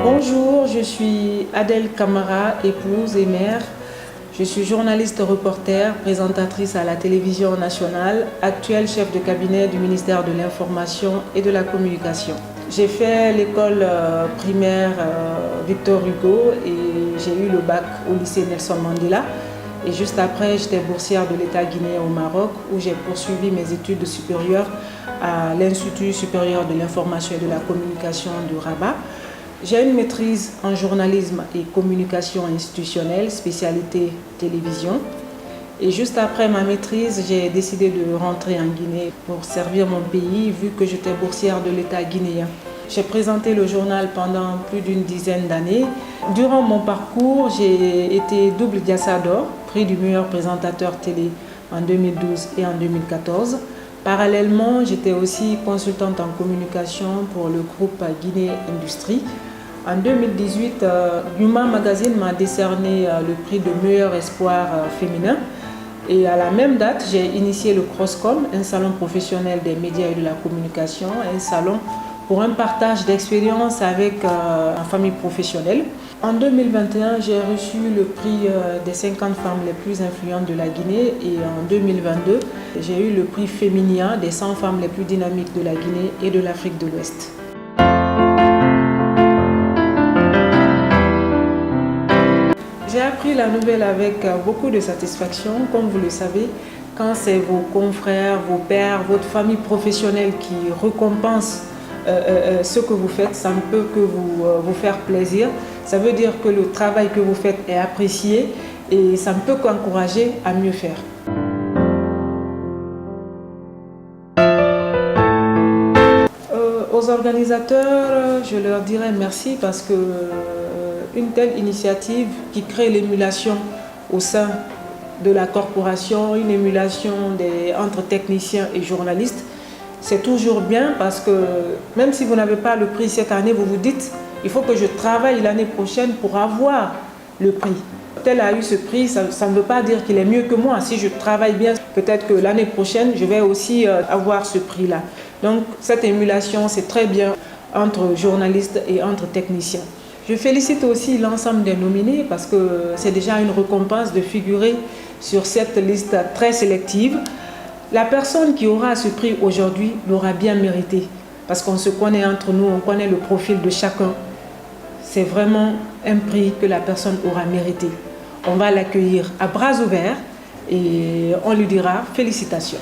Bonjour, je suis Adèle Camara, épouse et mère. Je suis journaliste reporter, présentatrice à la télévision nationale, actuelle chef de cabinet du ministère de l'Information et de la Communication. J'ai fait l'école primaire Victor Hugo et j'ai eu le bac au lycée Nelson Mandela. Et juste après, j'étais boursière de l'État guinéen au Maroc où j'ai poursuivi mes études supérieures à l'Institut supérieur de l'information et de la communication de Rabat. J'ai une maîtrise en journalisme et communication institutionnelle, spécialité télévision. Et juste après ma maîtrise, j'ai décidé de rentrer en Guinée pour servir mon pays vu que j'étais boursière de l'État guinéen. J'ai présenté le journal pendant plus d'une dizaine d'années. Durant mon parcours, j'ai été double Diassa d'or, prix du meilleur présentateur télé en 2012 et en 2014. Parallèlement, j'étais aussi consultante en communication pour le groupe Guinée Industrie. En 2018, Yuma Magazine m'a décerné le prix de meilleur espoir féminin. Et à la même date, j'ai initié le Crosscom, un salon professionnel des médias et de la communication, un salon pour un partage d'expériences avec la famille professionnelle. En 2021, j'ai reçu le prix des 50 femmes les plus influentes de la Guinée et en 2022, j'ai eu le prix Féminia des 100 femmes les plus dynamiques de la Guinée et de l'Afrique de l'Ouest. J'ai appris la nouvelle avec beaucoup de satisfaction, comme vous le savez, quand c'est vos confrères, vos pairs, votre famille professionnelle qui récompense ce que vous faites, ça ne peut que vous faire plaisir. Ça veut dire que le travail que vous faites est apprécié et ça ne peut qu'encourager à mieux faire. Aux organisateurs, je leur dirais merci parce que une telle initiative qui crée l'émulation au sein de la corporation, une émulation entre techniciens et journalistes, c'est toujours bien parce que même si vous n'avez pas le prix cette année, vous vous dites il faut que je travaille l'année prochaine pour avoir le prix. Tel a eu ce prix, ça ne veut pas dire qu'il est mieux que moi. Si je travaille bien, peut-être que l'année prochaine, je vais aussi avoir ce prix-là. Donc cette émulation, c'est très bien entre journalistes et entre techniciens. Je félicite aussi l'ensemble des nominés parce que c'est déjà une récompense de figurer sur cette liste très sélective. La personne qui aura ce prix aujourd'hui l'aura bien mérité parce qu'on se connaît entre nous, on connaît le profil de chacun. C'est vraiment un prix que la personne aura mérité. On va l'accueillir à bras ouverts et on lui dira félicitations.